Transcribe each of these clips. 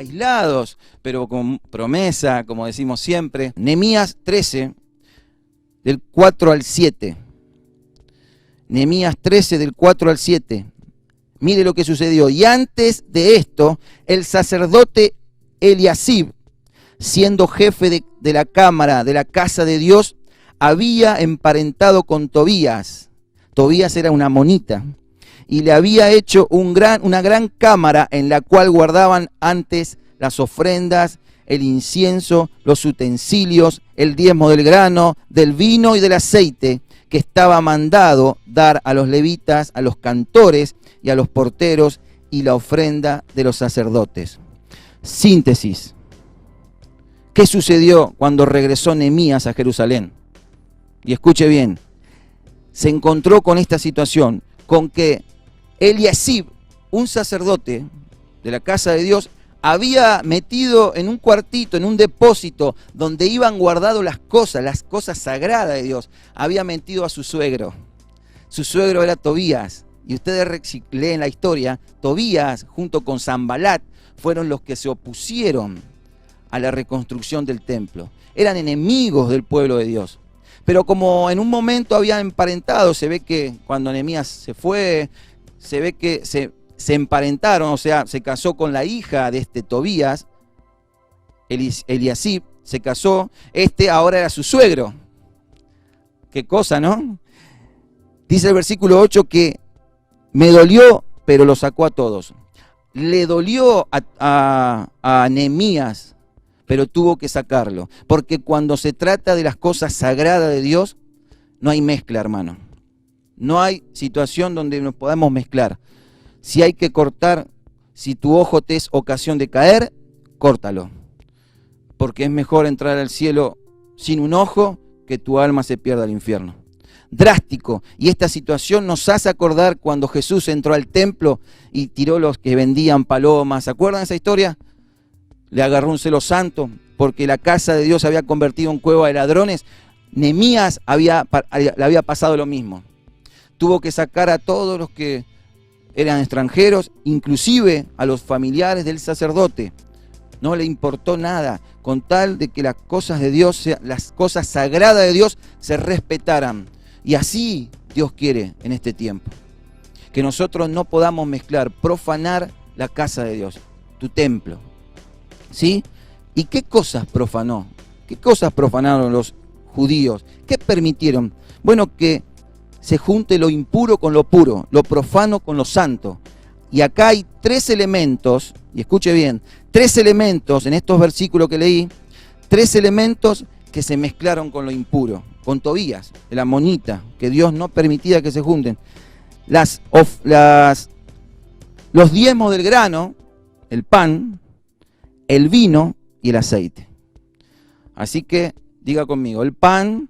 aislados, pero con promesa, como decimos siempre. Nehemías 13, del 4 al 7. Nehemías 13, del 4 al 7. Mire lo que sucedió. Y antes de esto, el sacerdote Eliasib, siendo jefe de la cámara de la casa de Dios, había emparentado con Tobías. Tobías era una amonita. Y le había hecho una gran cámara en la cual guardaban antes las ofrendas, el incienso, los utensilios, el diezmo del grano, del vino y del aceite, que estaba mandado dar a los levitas, a los cantores y a los porteros, y la ofrenda de los sacerdotes. Síntesis. ¿Qué sucedió cuando regresó Nehemías a Jerusalén? Y escuche bien, se encontró con esta situación, con que Eliasib, un sacerdote de la casa de Dios, había metido en un cuartito, en un depósito, donde iban guardadas las cosas sagradas de Dios, había metido a su suegro. Su suegro era Tobías, y ustedes leen la historia, Tobías junto con Sanbalat fueron los que se opusieron a la reconstrucción del templo. Eran enemigos del pueblo de Dios. Pero como en un momento habían emparentado, se ve que cuando Nehemías se fue, se ve que se emparentaron, o sea, se casó con la hija de este Tobías, Eliasib, se casó, ahora era su suegro. Qué cosa, ¿no? Dice el versículo 8 que me dolió, pero lo sacó a todos. Le dolió a Nehemías, pero tuvo que sacarlo, porque cuando se trata de las cosas sagradas de Dios, no hay mezcla, hermano. No hay situación donde nos podamos mezclar. Si hay que cortar, si tu ojo te es ocasión de caer, córtalo. Porque es mejor entrar al cielo sin un ojo que tu alma se pierda al infierno. Drástico. Y esta situación nos hace acordar cuando Jesús entró al templo y tiró los que vendían palomas. ¿Se acuerdan de esa historia? Le agarró un celo santo porque la casa de Dios se había convertido en cueva de ladrones. Nehemías le había pasado lo mismo. Tuvo que sacar a todos los que eran extranjeros, inclusive a los familiares del sacerdote. No le importó nada, con tal de que las cosas de Dios, las cosas sagradas de Dios, se respetaran. Y así Dios quiere en este tiempo. Que nosotros no podamos mezclar, profanar la casa de Dios, tu templo. ¿Sí? ¿Y qué cosas profanó? ¿Qué cosas profanaron los judíos? ¿Qué permitieron? Bueno, que se junte lo impuro con lo puro, lo profano con lo santo. Y acá hay 3 elementos, y escuche bien, 3 elementos en estos versículos que leí, 3 elementos que se mezclaron con lo impuro, con Tobías, el amonita, que Dios no permitía que se junten. Los diezmos del grano, el pan, el vino y el aceite. Así que diga conmigo, el pan,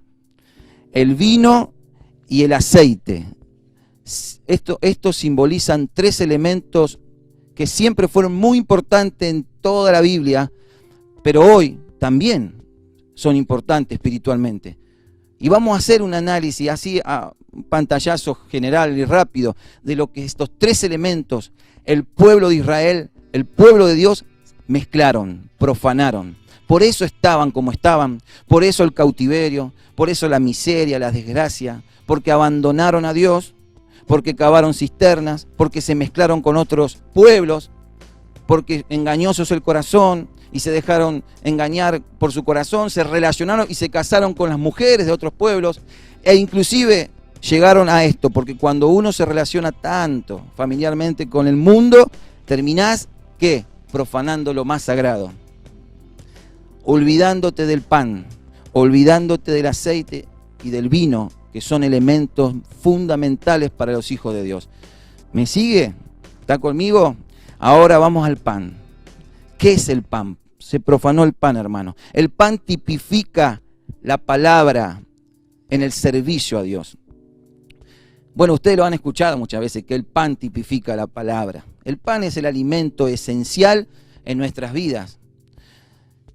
el vino y el aceite. Estos simbolizan 3 elementos que siempre fueron muy importantes en toda la Biblia, pero hoy también son importantes espiritualmente. Y vamos a hacer un análisis así a un pantallazo general y rápido de lo que estos 3 elementos, el pueblo de Israel, el pueblo de Dios, mezclaron, profanaron. Por eso estaban como estaban, por eso el cautiverio, por eso la miseria, la desgracia, porque abandonaron a Dios, porque cavaron cisternas, porque se mezclaron con otros pueblos, porque engañoso es el corazón y se dejaron engañar por su corazón, se relacionaron y se casaron con las mujeres de otros pueblos e inclusive llegaron a esto, porque cuando uno se relaciona tanto familiarmente con el mundo, terminás, ¿qué? Profanando lo más sagrado, olvidándote del pan, olvidándote del aceite y del vino, que son elementos fundamentales para los hijos de Dios. ¿Me sigue? ¿Está conmigo? Ahora vamos al pan. ¿Qué es el pan? Se profanó el pan, hermano. El pan tipifica la palabra en el servicio a Dios. Bueno, ustedes lo han escuchado muchas veces, que el pan tipifica la palabra. El pan es el alimento esencial en nuestras vidas.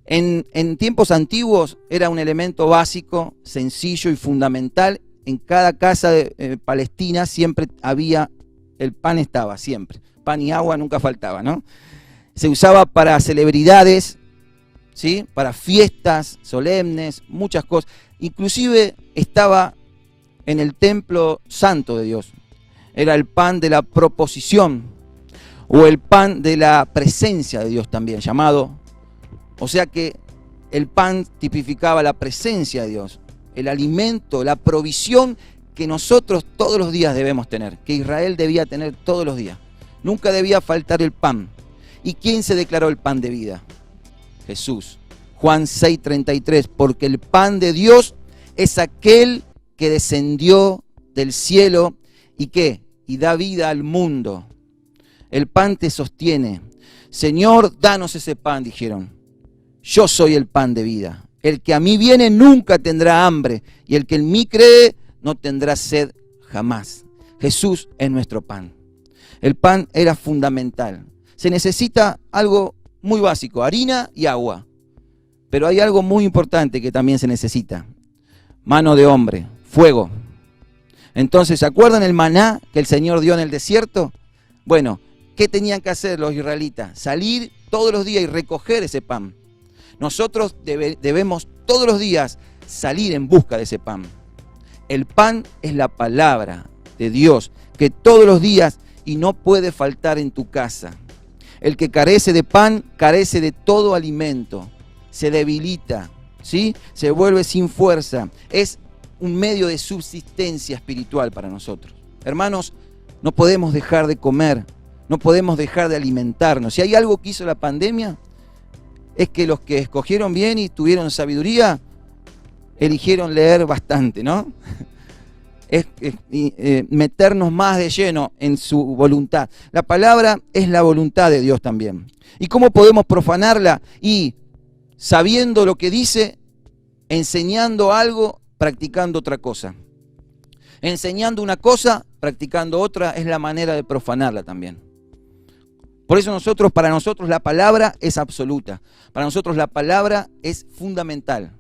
En tiempos antiguos era un elemento básico, sencillo y fundamental. En cada casa de Palestina siempre había, el pan estaba siempre. Pan y agua nunca faltaba, ¿no? Se usaba para celebridades, ¿sí? Para fiestas solemnes, muchas cosas. Inclusive estaba en el templo santo de Dios. Era el pan de la proposición o el pan de la presencia de Dios también, llamado. O sea que el pan tipificaba la presencia de Dios, el alimento, la provisión que nosotros todos los días debemos tener, que Israel debía tener todos los días. Nunca debía faltar el pan. ¿Y quién se declaró el pan de vida? Jesús. Juan 6:33, porque el pan de Dios es aquel que descendió del cielo y ¿qué? Y da vida al mundo. El pan te sostiene. Señor, danos ese pan, dijeron. Yo soy el pan de vida. El que a mí viene nunca tendrá hambre, y el que en mí cree no tendrá sed jamás. Jesús es nuestro pan. El pan era fundamental. Se necesita algo muy básico, harina y agua. Pero hay algo muy importante que también se necesita. Mano de hombre, fuego. Entonces, ¿se acuerdan el maná que el Señor dio en el desierto? Bueno, ¿qué tenían que hacer los israelitas? Salir todos los días y recoger ese pan. Nosotros debemos todos los días salir en busca de ese pan. El pan es la palabra de Dios, que todos los días y no puede faltar en tu casa. El que carece de pan, carece de todo alimento. Se debilita, ¿sí? Se vuelve sin fuerza. Es un medio de subsistencia espiritual para nosotros. Hermanos, no podemos dejar de comer, no podemos dejar de alimentarnos. Si hay algo que hizo la pandemia, es que los que escogieron bien y tuvieron sabiduría, eligieron leer bastante, ¿no? Meternos más de lleno en su voluntad. La palabra es la voluntad de Dios también. ¿Y cómo podemos profanarla? Y sabiendo lo que dice, enseñando algo, practicando otra cosa. Enseñando una cosa, practicando otra, es la manera de profanarla también. Por eso para nosotros la palabra es absoluta. Para nosotros la palabra es fundamental.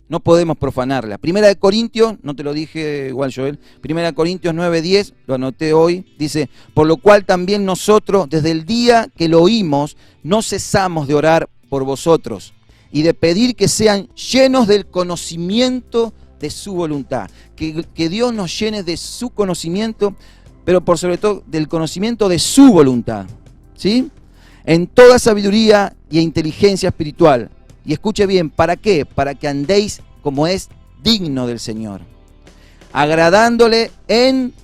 No podemos profanarla. Primera de Corintios, no te lo dije igual Joel, Primera de Corintios 9:10, lo anoté hoy, dice, por lo cual también nosotros, desde el día que lo oímos, no cesamos de orar por vosotros y de pedir que sean llenos del conocimiento de su voluntad. Que Dios nos llene de su conocimiento, pero por sobre todo del conocimiento de su voluntad. ¿Sí? En toda sabiduría y inteligencia espiritual. Y escuche bien, ¿para qué? Para que andéis como es digno del Señor, agradándole en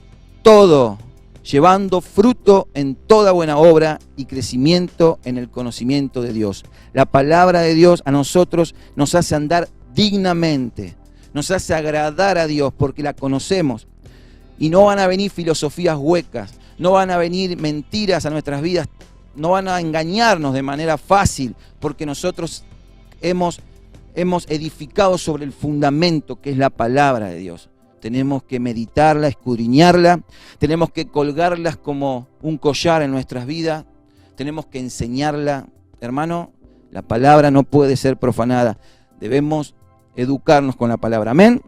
todo, llevando fruto en toda buena obra y crecimiento en el conocimiento de Dios. La palabra de Dios a nosotros nos hace andar dignamente, nos hace agradar a Dios porque la conocemos. Y no van a venir filosofías huecas, no van a venir mentiras a nuestras vidas, no van a engañarnos de manera fácil, porque nosotros hemos edificado sobre el fundamento que es la palabra de Dios. Tenemos que meditarla, escudriñarla, tenemos que colgarlas como un collar en nuestras vidas, tenemos que enseñarla. Hermano, la palabra no puede ser profanada, debemos educarnos con la palabra. Amén.